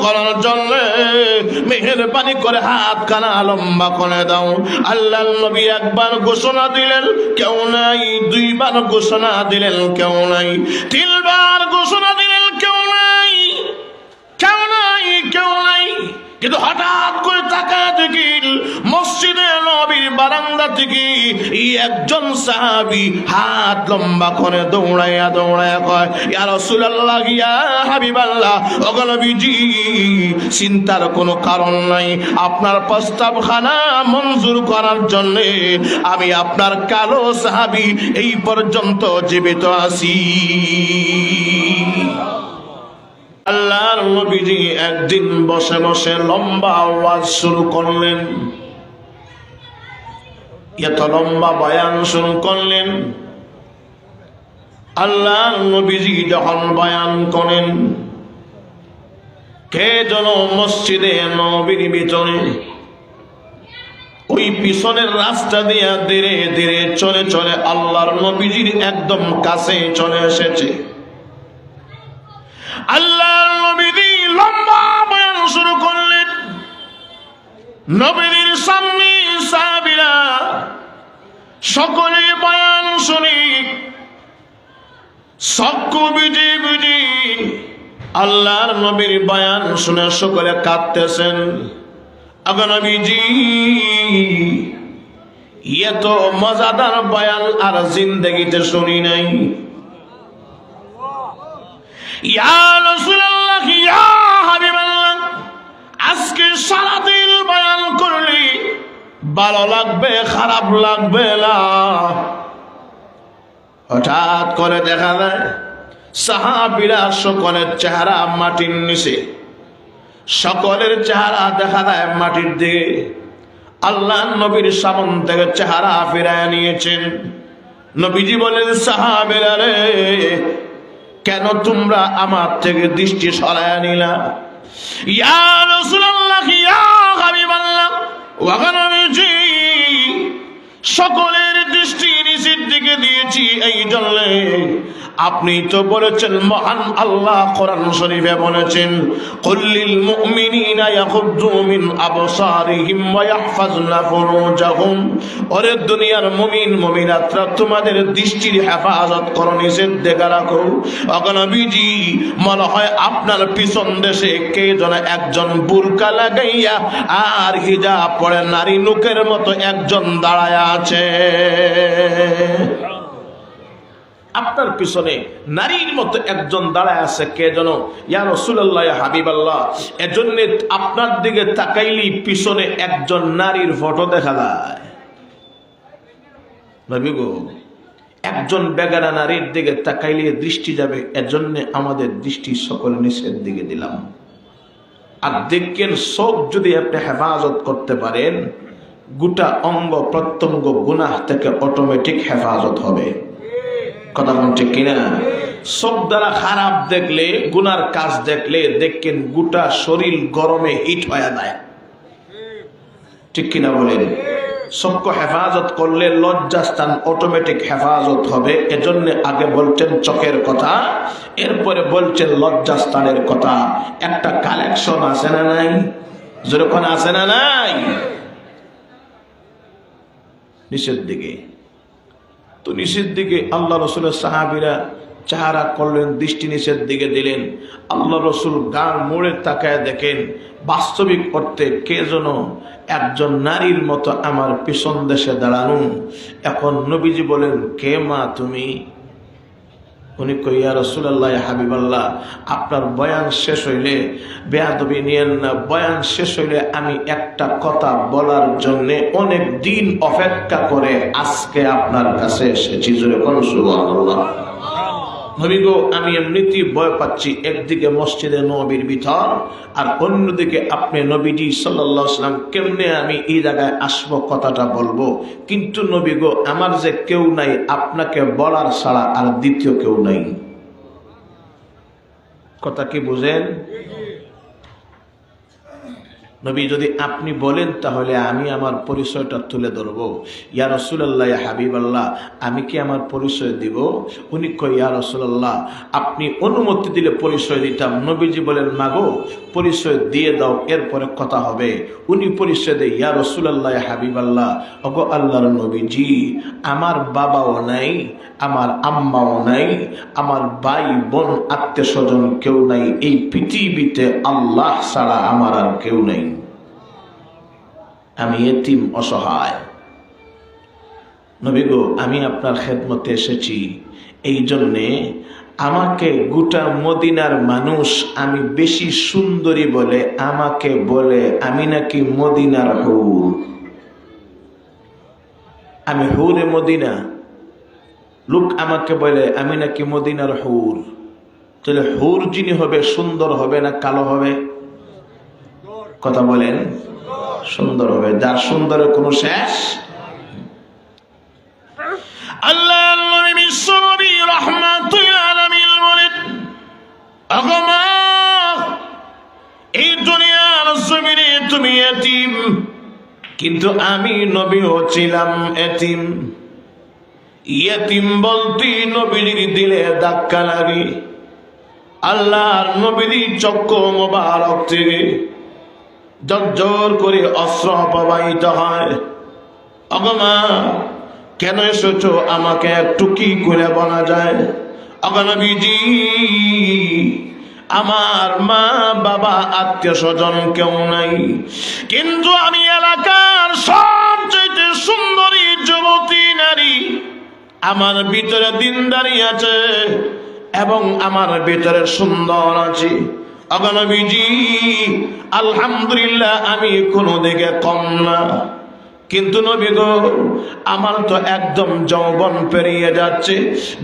করার জন্য মেহেরবানি করে হাত খানা লম্বা করে দাও। আল্লাহর নবী একবার ঘোষণা দিলেন, কেউ নাই। দুইবার ঘোষণা দিলেন, কেউ নাই। তিনবার ঘোষণা দিলেন, কেউ নাই, কেউ নাই, কেউ নাই। কিন্তু হঠাৎ করে তাকায় দেখি মসজিদে নবীর বারান্দা থেকে একজন সাহাবী হাত লম্বা করে দৌড়াইয়া দৌড়াইয়া কয়, ইয়া রাসূলুল্লাহ, ইয়া হাবিবাল্লাহ, ওগো নবীজি, চিন্তার কোনো কারণ নাই। আপনার প্রস্তাবখানা মঞ্জুর করার জন্য আমি আপনার কালো সাহাবী এই পর্যন্ত জীবিত আছি। আল্লাহর নবীজি একদিন বসে বসে লম্বা আওয়াজ শুরু করলেন, এত লম্বা বয়ান শুরু করলেন। আল্লাহর নবীজি যখন বয়ান করেন, কে যেন মসজিদে নবীর ভিতরে ওই পিছনের রাস্তা দিয়া ধীরে ধীরে চলে চলে আল্লাহর নবীজির একদম কাছে চলে এসেছে। আল্লাহর নবীজি লম্বা বয়ান শুরু করলেন। নবীর সামনে সাহাবীরা সকলে বয়ান শুনি চক্ষু বুজে বুজে আল্লাহর নবীর বয়ান শুনে সকলে কাঁদতেছেন। আগো নবীজি, এত মজাদার বয়ান আর জিন্দেগিতে শুনি নাই। ইয়া রাসূলুল্লাহ, ইয়া হাবিবাল্লাহ, আজকে সারাদিন বয়ান করলি ভালো লাগবে খারাপ লাগবে না। হঠাৎ করে দেখা যায় সাহাবীরা সকলের চেহারা মাটির নিচে, সকলের চেহারা দেখা যায় মাটির দিকে। আল্লাহ নবীর সামনে থেকে চেহারা ফিরায় নিয়েছেন। নবীজি বলেন, সাহাবীরা রে, কেন তোমরা আমার থেকে দৃষ্টি সরায় নিলা? ইয়া রাসূলুল্লাহ, ইয়া হাবিবাল্লাহ, ওয়া নবীজি, সকলের দৃষ্টি নিচের দিকে দিয়েছি এই জন্য আপনি তো বলেছেন, মহান আল্লাহ কোরআন শরীফে বলেছেন, কুল্লিল মুমিনিনা ইয়াগুদ্দু মিন আবসারিহিম ওয়া ইয়াহফাজনা ফুরুজাহুম। ওরে দুনিয়ার মুমিন মুমিনাতরা, তোমাদের দৃষ্টির হেফাজত করো, নিষেধ রাখো। ওগো নবীজি, মনে হয় আপনার পিছন দেশে কে যেন একজন বুরকা লাগাইয়া আর হিজাব পরে নারী লোকের মতো একজন দাঁড়ায় আছে। আপনার পিছনে নারীর মতো একজন দাঁড়ায় আছে, কে যেন। ইয়া রাসূলুল্লাহ, ইয়া হাবিবাল্লাহ, এজন্য আপনার দিকে তাকাইলি পিছনে একজন নারীর ফটো দেখা যায়। নবী গো, একজন বেগানা নারীর দিকে তাকাইলে দৃষ্টি যাবে, এজন্য আমাদের দৃষ্টি সকল নিচের দিকে দিলাম। আর দেখেন, চোখ যদি আপনি হেফাজত করতে পারেন, গোটা অঙ্গ প্রত্যঙ্গ গুনাহ থেকে অটোমেটিক হেফাজত হবে। কথা বলুন, ঠিক কিনা? চোখ দ্বারা খারাপ দেখলে, গুনার কাজ দেখলে দেখেন গোটা শরীর গরমে হিট হয়ে যায়, ঠিক কিনা বলেন? চক্ষু হেফাজত করলে লজ্জাস্থান অটোমেটিক হেফাজত হবে। এজন্য আগে বলছেন চোখের কথা, এরপরে বলছেন লজ্জাস্থানের কথা। একটা কালেকশন আছে না নাই? যেরকম আছে না নাই? নিচের দিকে তো নিচের দিকে আল্লাহ রসুলের সাহাবীরা চেহারা করলেন, দৃষ্টি নিচের দিকে দিলেন। আল্লাহ রসুল গান মোড়ে তাকায় দেখেন, বাস্তবিক অর্থে কে যেন একজন নারীর মতো আমার পিছন দেশে দাঁড়ানো। এখন নবীজি বলেন, কে মা তুমি? উনি কই, ইয়া রাসূলুল্লাহ, ইয়া হাবিবাল্লাহ, আপনার বয়ান শেষ হইলে বেয়াদবি নিয়েন না। বয়ান শেষ হইলে আমি একটা কথা বলার জন্য অনেক দিন অপেক্ষা করে আজকে আপনার কাছে এসেছি। জোরে কোন সুবহানাল্লাহ। নবী গো, আমি এমনিতেই ভয় পাচ্ছি। একদিকে মসজিদে নবীর ভিতর, আর অন্যদিকে আপনি নবীজি সাল্লাল্লাহু আলাইহি ওয়াসাল্লাম, কেমনে আমি এই জায়গায় আসবো, কথাটা বলবো। কিন্তু নবী গো, আমার যে কেউ নাই আপনাকে বলার ছাড়া আর দ্বিতীয় কেউ নাই। কথা কি বুঝেন? নবী যদি আপনি বলেন তাহলে আমি আমার পরিচয়টা তুলে ধরব। ইয়া রাসূলুল্লাহ, ইয়া হাবিবাল্লাহ, আমি কি আমার পরিচয় দিব? উনি কয়, ইয়া রাসূলুল্লাহ, আপনি অনুমতি দিলে পরিচয় দিতাম। নবীজি বলেন, মাগো পরিচয় দিয়ে দাও, এরপরে কথা হবে। উনি পরিচয় দেয়, ইয়া রাসূলুল্লাহ, ইয়া হাবিবাল্লাহ, ওগো আল্লাহর নবীজি, আমার বাবাও নাই, আমার আম্মাও নাই, আমার ভাই বোন আত্মীয় স্বজন কেউ নাই, এই পৃথিবীতে আল্লাহ ছাড়া আমার আর কেউ নাই, আমি এতিম অসহায়। নবী গো, আমি আপনার খেদমতে এসেছি, এই জন্যে আমাকে গোটা মদিনার মানুষ আমি বেশি সুন্দরী বলে আমাকে বলে আমি নাকি মদিনার হুর, আমি হুরে মদিনা। লোক আমাকে বলে আমি নাকি মদিনার হুর। তাহলে হুর যিনি হবে সুন্দর হবে না কালো হবে? কথা বলেন, সুন্দর হবে, যার সুন্দরের কোনো শেষ। আল্লাহ নবী বিশ্বনবী রাহমাতুল আলামিন বলেন, আগমা এই দুনিয়ার জমিনে তুমি এতিম, কিন্তু আমি নবীও ছিলাম এতিম। ইয়েতিম বলতে নবীর দিলে ধাক্কা লাগে। আল্লাহর নবীর চক্ষু মোবারক থেকে জর্জর করে অশ্রু প্রবাহিত হয়। অগমা কেন এসেছো, আমাকে একটু কি করে বলা যায়? অগনবীজি, আমার মা বাবা আত্মীয় স্বজন কেউ নাই, কিন্তু আমি এলাকার সবচেয়ে সুন্দরী যুবতী নারী, আমার ভিতরে দিনদারি আছে এবং আমার ভিতরে সুন্দর আছে। অগনবীজি, আলহামদুলিল্লাহ আমি কোনো দিকে কম না, কিন্তু নবী গো, আমার তো একদম যৌবন পেরিয়ে যাচ্ছে,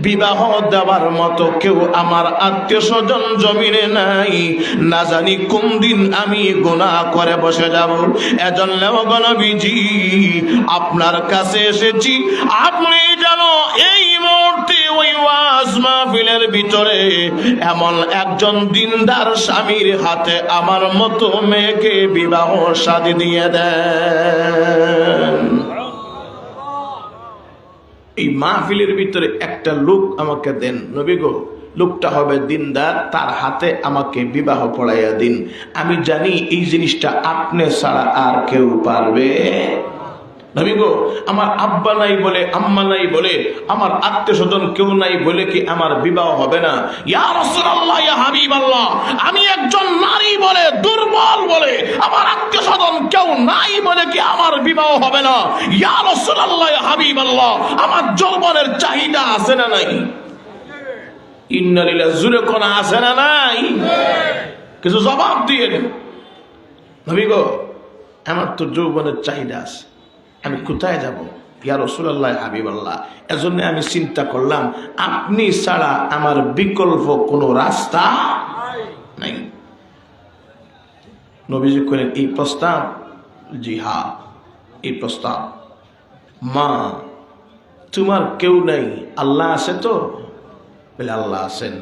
বিবাহ দেওয়ার মতো কেউ আমার আত্মীয় স্বজন জমিনে নাই, না জানি কোন দিন আমি গুনাহ করে বসে যাব। এজন্য গো নবীজি, আপনার কাছে এসেছি, আপনি জানো এই মুহূর্তে ওই ওয়াজ মাহফিলের ভিতরে এমন একজন দিনদার স্বামীর হাতে আমার মতো মেয়েকে বিবাহ শাদী দিয়ে দেন। এই মাহফিলের ভিতরে একটা লোক আমাকে দেন নবী গো, লোকটা হবে দিনদার, তার হাতে আমাকে বিবাহ পড়াইয়া দিন। আমি জানি এই জিনিসটা আপনি ছাড়া আর কেউ পারবে। নবী গো, আমার আব্বা নাই বলে, আম্মা নাই বলে, আমার আত্মীয় স্বজন কেউ নাই বলে কি আমার বিবাহ হবে না? ইয়া রাসূলুল্লাহ, ইয়া হাবিবাল্লাহ, আমি একজন নারী বলে, দুর্বল বলে, আমার আত্মীয় স্বজন কেউ নাই বলে কি আমার বিবাহ হবে না? ইয়া রাসূলুল্লাহ, ইয়া হাবিবাল্লাহ, আমার যৌবনের চাহিদা আছে না নাই? ইন্না লিল্লাহি জুরে কোন আছে না নাই? কিছু জবাব দিয়ে নবী গো, আমার তো যৌবনের চাহিদা আছে, আমি কোথায় যাব? ইয়া রাসূলুল্লাহ, হাবিবাল্লাহ, এজন্য আমি চিন্তা করলাম আপনি ছাড়া আমার বিকল্প কোনো রাস্তা নাই। নবীজি কইলেন, এই প্রস্তাব? জি হ্যাঁ, এই প্রস্তাব। মা, তোমার কেউ নাই, আল্লাহ আছে তো? বলে আল্লাহ আছেন।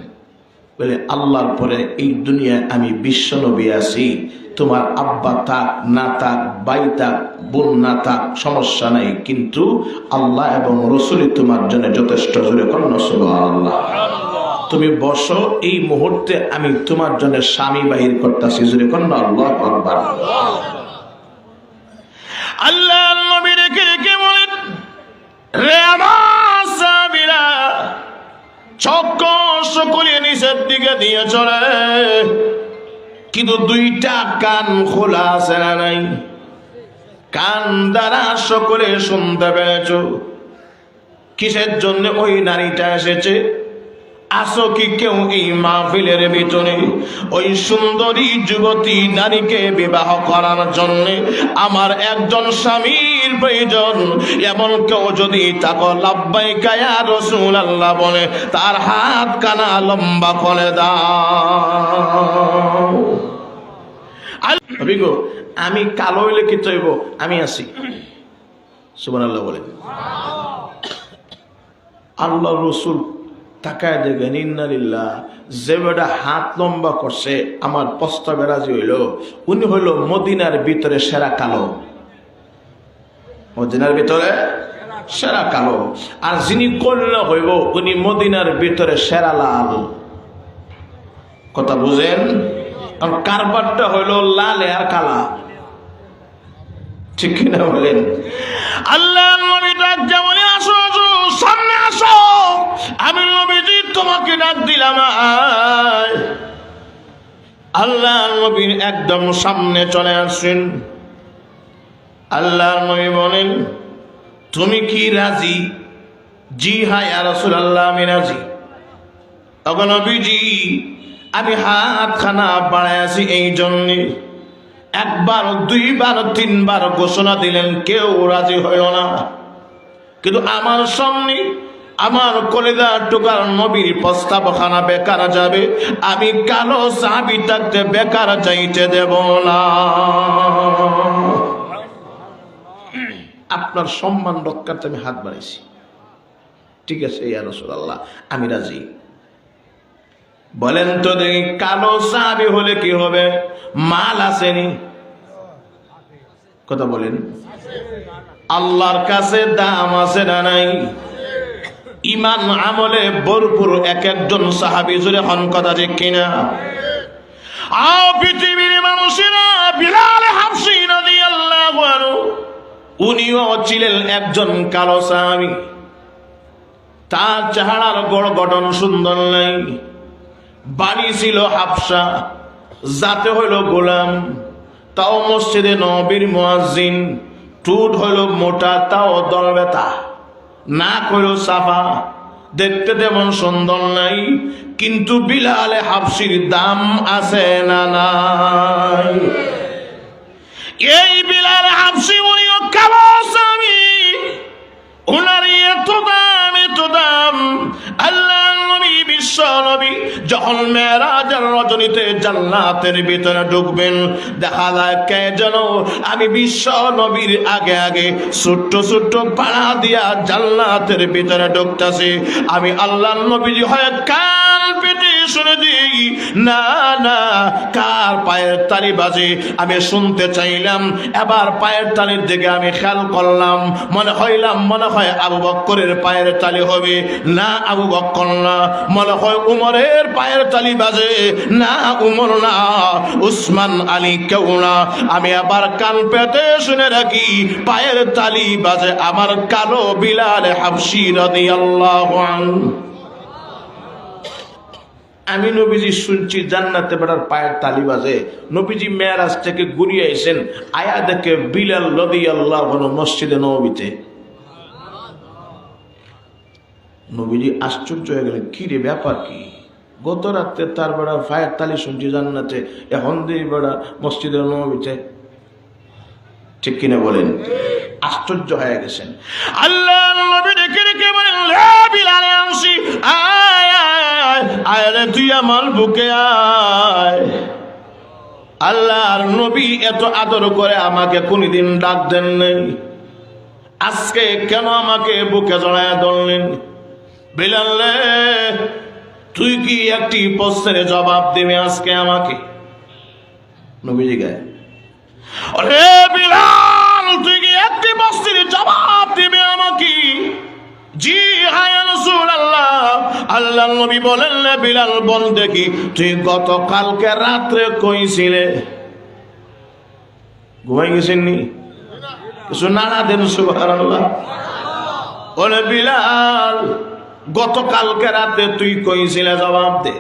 বলে আল্লাহর পরে এই দুনিয়ায় আমি বিশ্ব নবী আছি, তোমার আব্বা থাক না থাক, ভাই থাক, বোন না থাক, সমস্যা নাই, কিন্তু আল্লাহ এবং রাসূলই তোমার জন্য যথেষ্ট। জোরে কন্যা সুবহানাল্লাহ। তুমি বসো, এই মুহূর্তে আমি তোমার জন্য স্বামী বাহির করতেছি। জোরে কন্যা আল্লাহু আকবার। আল্লাহর নবী রেখে রেখে বলেন, রে আমার সাহাবীরা, চক্ষু সকলে নিচের দিকে দিয়ে চলে, কিন্তু দুইটা কান খোলা আছে না নাই? কান দ্বারা সকলে শুনতে পেরেছ কিসের জন্য ওই নারীটা এসেছে? আসো কি কেউ এই মাহফিলের ভিতরে ওই সুন্দরী যুবতী নারীকে বিবাহ করার জন্য? আমার একজন স্বামীর প্রয়োজন, এমন কেউ যদি তাকে লাব্বাইকা ইয়া রাসূলুল্লাহ বলে, তার হাত কানা লম্বা করে দাও। নবী গো, আমি কালো হইলে কি চাইব? আমি আছি। সুবহানাল্লাহ বলেন। আল্লাহ রসুল তাকায় দেখেন ইন্নালিল্লাহ, যে বেটা হাত লম্বা করছে আমার প্রস্তাবে রাজি হইল, উনি হইল মদিনার ভিতরে সেরা কালো। মদিনার ভিতরে সেরা কালো। আর যিনি কন্যা হইব উনি মদিনার ভিতরে সেরা লাল। কথা বুঝেন? কারণ কারবারটা হইল লাল আর কালা। ঠিক কিনা বলেন? আল্লাহ নবী ডাক যেমন, আসো আসো সামনে আসো, আমি নবীজি তোমাকে ডাক দিলাম। আল্লাহ নবীর একদম সামনে চলে আসছেন। আল্লাহ নবী বলেন, তুমি কি রাজি? জি হ্যাঁ ইয়া রাসূলুল্লাহ, আমি রাজি। তখন নবীজি, আমি হাতখানা বাড়ায় আছি এই জন্যে। একবার, দুইবার, তিনবার ঘোষণা দিলেন, কেউ রাজি হইল না। কিন্তু আমার সামনে আমার কলিজার টুকরার নবীর প্রস্তাবখানা বেকার যাবে, আমি কালো সাহাবী থাকতে বেকার যাইতে দেব না। আপনার সম্মান রক্ষার্থে আমি হাত বাড়াইছি। ঠিক আছে ইয়া রাসূলুল্লাহ, আমি রাজি। বলেন তো দেখি, কালো সাহাবী হলে কি হবে? মাল আসেনি? কথা বলেন। আল্লাহর কাছে দাম আছে না নাই? ইমান আমলে ভরপুর এক একজন সাহাবী, জুড়ে হন কথা ঠিক কিনা? পৃথিবীর মানুষেরা বিলাল হাবশী রাদিয়াল্লাহু আনহু, উনিও ছিলেন একজন কালো সাহাবী। তার চেহারার গঠন সুন্দর নাই। বাড়ি ছিল হাবশা, জাতে হইল গোলাম, তাও মসজিদে নববীর মুয়াজ্জিন। ঠোঁট হইল মোটা, তাও দলবেতা। নাক হইল সাফা, দেখতে তেমন সুন্দর নাই। কিন্তু বিলাল হাবশীর দাম আছে না নাই? এই বিলাল হাবশী উনিও কালো সাহাবী, উনার এত দাম, এত দাম। আল্লাহ নবী, বিশ্ব নবী যখন মেরাজের রজনীতে জান্নাতের ভিতরে ঢুকবেন, দেখা যায় কে যেন আমি বিশ্ব নবীর আগে আগে ছোট্ট ছোট্ট পাড়া দিয়া জান্নাতের ভিতরে ঢুকতেছি। আমি আল্লাহ নবীজি হয় কান পেতে শুনে দিই, না না, কার পায়ের তালি বাজে আমি শুনতে চাইলাম। এবার পায়ের তালির দিকে আমি খেয়াল করলাম, মনে হয় আবু বকরের পায়ের তালি হবে। না, আবু বকর না। মনে হয় উমরের পায়ের তালি বাজে। না, উমর না। উসমান, আলী কেউ না। আমি আবার কান পেতে শুনে রাখি, পায়ের তালি বাজে আমার কালো বিলাল হাবশী রাদিয়াল্লাহু আনহু। আমি নবীজি শুনছি জান্নাতে বেটার পায়ের তালি বাজে। নবীজি মেরাজ থেকে ঘুরিয়ে আইছেন, আয়া দেখে বিলাল রাদিয়াল্লাহু আনহু মসজিদে নববীতে। নবীজি আশ্চর্য হয়ে গেলেন, কি রে ব্যাপার কি? গত রাত্রে তার বেড়া পায়ের তালি শুনছি জান্নাতে, এখন দিয়ে বেড়া মসজিদে নববীতে। ঠিক কিনা বলেন? আশ্চর্য হয়ে গেছেন। আল্লাহ নবী ডেকে ডেকে বলেন, বিলাল হাবশী, আয় আয় আয় রে, তুই আমার বুকে আয়। আল্লাহর নবী এত আদর করে আমাকে কোনদিন ডাক দেন নাই, আজকে কেন আমাকে বুকে জড়ায় ধরলেন? বিলাল রে, তুই কি একটি প্রশ্নের জবাব দেবে আজকে আমাকে? নবীজি গায়, আরে বিলাল, তুই কি একটি প্রশ্নের জবাব দিবে আমাকে? জি হ্যাঁ ইয়া রাসূলুল্লাহ। আল্লাহ নবী বলেন, বিলাল বল দেখি, তুই গতকালকে রাত্রে কইছিলে? ঘুমাই গেছেননি? কিছু নাড়া দেন সুবহানাল্লাহ। বলে বিলাল, গতকালকে রাতে তুই কইছিলে? জবাব দে।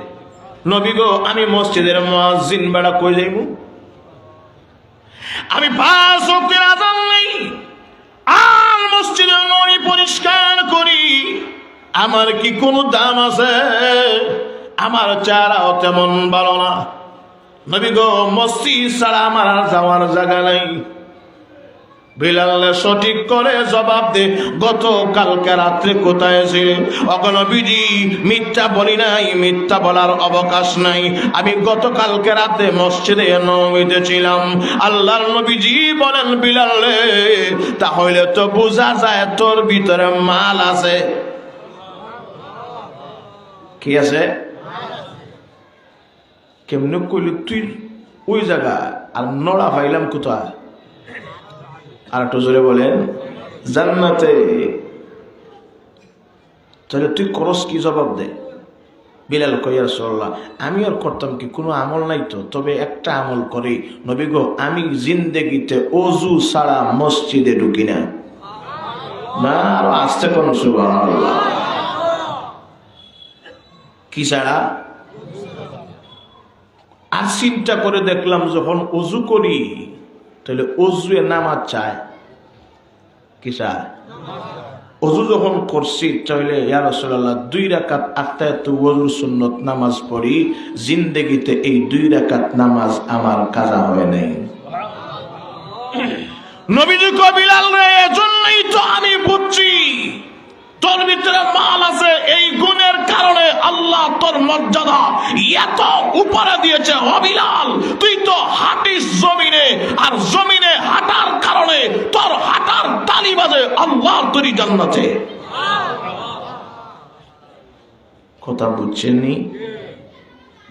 নবী গো, আমি মসজিদের মুয়াজ্জিন বেড়া, কই যাইব? আমি 5 ওয়াক্তের আযান নেই আর মসজিদে নবী পরিষ্কার করি। আমার কি কোনো দাম আছে? আমার চেহারাও তেমন ভালো না। নবী গো, মসজিদ ছাড়া আমার আর যাওয়ার জায়গা নাই। বিলাল সঠিক করে জবাব দে, গতকালকে রাত্রে কোথায় ছিলেন? নবীজি, মিথ্যা বলি নাই, মিথ্যা বলার অবকাশ নাই। আমি গতকালকে রাতে মসজিদে নববীতে ছিলাম। আল্লাহর নবীজি বলেন, বিলাল রে, তাহলে তো বোঝা যায় তোর ভিতরে মাল আছে। কি আছে? কেমনে কইলে তুই ওই জায়গা আর নড়া পাইলাম কোথায়? আর একটু জোরে বলেন, জান্নাতে। তাহলে তুই করস কি? জবাব দে। বিলাল কই, ইয়া রাসূলুল্লাহ, আমি আর করতাম কি? কোনো আমল নাই তো, তবে একটা আমল করি। নবী গো, আমি জিন্দেগিতে অজু ছাড়া মসজিদে ঢুকি না। না, আরো আসতে কোন সুবহানাল্লাহ। কি ছাড়া? আর চিন্তা করে দেখলাম যখন অজু করি তাহলে অজুয়ে নামাজ চায়। কি চায়? অজু যখন করছি তাহলে ইয়া রাসূলুল্লাহ 2 রাকাত আত্তায়াতুল ওযুর সুন্নত নামাজ পড়ি, জিন্দেগিতে এই 2 রাকাত নামাজ আমার কাজা হয় নাই। নবীজি কয়, বিলাল রে, এজন্যই তো আমি বুঝছি তোর ভিতরে মাল আছে। এই গুণের কারণে আল্লাহ তোর মর্যাদা এত উপরে দিয়েছে। ও বিলাল, তুই তো হাঁটিস জমিনে, আর জমিনে হাঁটার কারণে তোর হাঁটার তালি বাজে আল্লাহর তৈরি জান্নাতে। কথা বুঝছেন নি?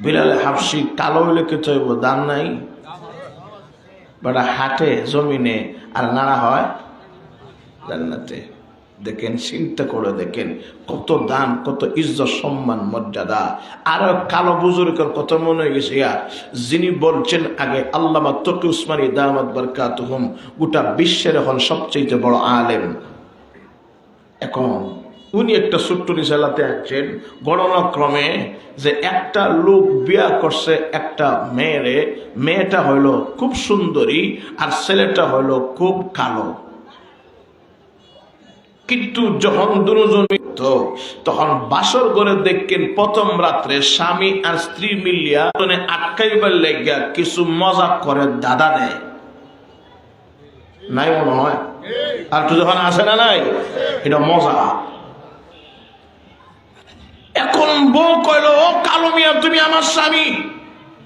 বিলাল হাফসি কালো হইলে কে চাইব? দাম নাই। বেটা হাঁটে জমিনে আর নাড়া হয় জান্নাতে। দেখেন, চিন্তা করে দেখেন কত দাম, কত ইজ্জত, সম্মান, মর্যাদা। আর কালো বুজুর্গের কথা মনে হয়ে গেছে, যিনি বলছেন আগে আল্লামা তকি উসমানী দামাত বারকাতুহুম, গোটা বিশ্বের এখন সবচেয়ে বড় আলেম। এখন উনি একটা ছোট্ট রিসালাতে আছেন গণনাক্রমে যে একটা লোক বিয়া করছে একটা মেয়েরে, মেয়েটা হইল খুব সুন্দরী আর ছেলেটা হইল খুব কালো। কিন্তু যখন দুজন তখন বাসর ঘরে দেখেন প্রথম রাত্রে স্বামী আর স্ত্রী মিলিয়া আটকাইবার লেগা কিছু মজাক করে দাদা দেয় নাই? মনে হয় আর তো যখন আসে না, নাই, এটা মজা। এখন বউ কইল, ও কালো মিয়া, তুমি আমার স্বামী?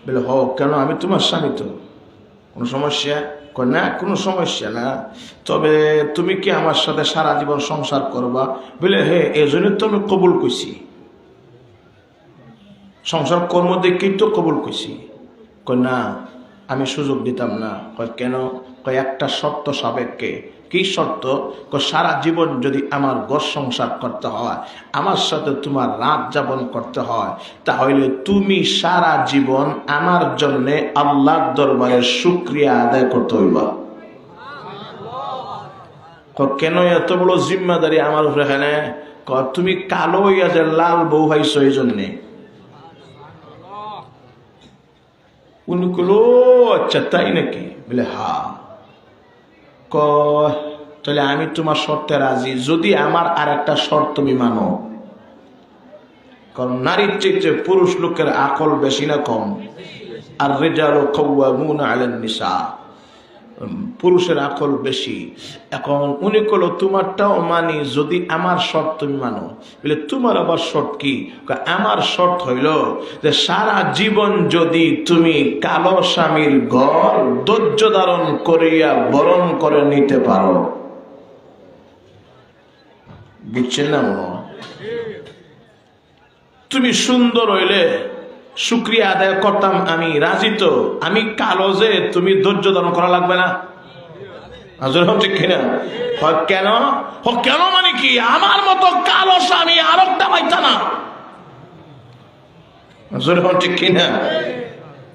বলে, হ, কেন? আমি তোমার স্বামী। তো কোনো সমস্যা? কয়, না, কোনো সমস্যা না, তবে তুমি কি আমার সাথে সারা জীবন সংসার করবা? বলে, হ্যাঁ, এই জন্য তো আমি কবুল কইছি, সংসার কর্ম দেখেই তো কবুল কইছি। কয়, না, আমি সুযোগ দিতাম না। কয়, কেন? কয়, একটা শর্ত সাপেক্ষে। কি শর্ত? কয়, সারা জীবন যদি আমার ঘর সংসার করতে হয়, আমার সাথে তোমার রাত যাপন করতে হয়, তাহলে তুমি সারা জীবন আমার জন্য আল্লাহর দরবারে শুকরিয়া আদায় করতে হইবা। কেন এত বড় জিম্মাদারি আমার উপরে? এখানে তুমি কালো হইয়া যে লাল বউ হইছো এই জন্যে। উনি কইল, আচ্ছা তাই নাকি? বলে, হা। তাহলে আমি তোমার শর্তে রাজি, যদি আমার আর একটা শর্ত তুমি মানো। কারণ নারীর চেয়ে পুরুষ লোকের আকল বেশি না কম? আর রিজালু কাওয়ামুনা আলান নিসা, পুরুষের আকল বেশি। এখন উনি কইল, তোমারটাও মানি যদি আমার শর্ত তুমি মানো। বলে, তোমার আবার শর্ত কি? আমার শর্ত হইল যে সারা জীবন যদি তুমি কালো স্বামীর ঘর ধৈর্য ধারণ করিয়া বরণ করে নিতে পারো। বুঝছেন না? তুমি সুন্দর হইলে শুকরিয়া আদায় করতাম আমি, রাজি তো। আমি কালো যে তুমি ধৈর্য ধারণ করা লাগবে না। ঠিক কিনা? কেন? কেন মানে কি? আমার মতো কালো স্বামী আর একটা পাইতা না। ঠিক কিনা?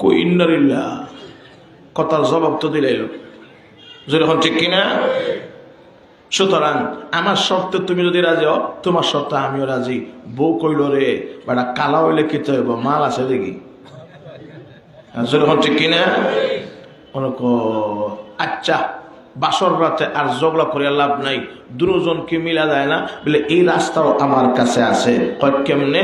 কইন্নারিল্লাহ, কথার জবাব তো দিলাইল। ঠিক কিনা? সুতরাং আমার শর্তে তুমি যদি রাজি হও, তোমার শর্তে আমিও রাজি। বউ কইল, রে বেটা, কালা হইলে কি তো হইব? মাল আছে দেখি। ঠিক কিনা? আচ্ছা, বাসর রাতে আর ঝগড়া করিয়া লাভ নাই, দুজনকে মিলা যায় না। বলে, এই রাস্তাও আমার কাছে আছে। কেমনে?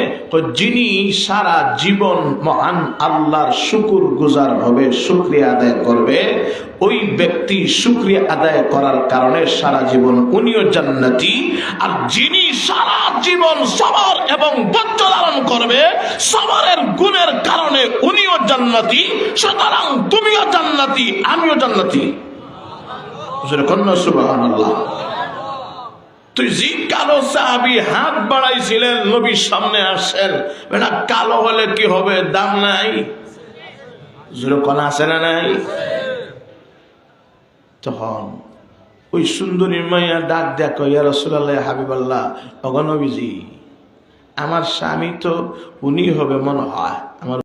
যিনি সারা জীবন মহান আল্লাহর শুকুর গুজার হবে, শুকরিয়া আদায় করবে, ওই ব্যক্তি শুকরিয়া আদায় করার কারণে সারা জীবন উনিও জান্নাতি। আর যিনি সারা জীবন সবর এবং ধৈর্য ধারণ করবে, সবরের গুণের কারণে উনিও জান্নাতি। সুতরাং তুমিও জান্নাতি, আমিও জান্নাতি। সুবহানাল্লাহ। তুই যে কালো সাহাবী হাত বাড়াইছিলেন নবীর সামনে আসেন, বেটা কালো হলে কি হবে, দাম নাই? জোরে কোন আছে না নাই? তখন ওই সুন্দরী মাইয়া ডাক দেখো, ইয়া রাসূলুল্লাহ হাবিবাল্লাহ, ওগো নবীজি, আমার স্বামী তো উনি হবে মনে হয়, আমার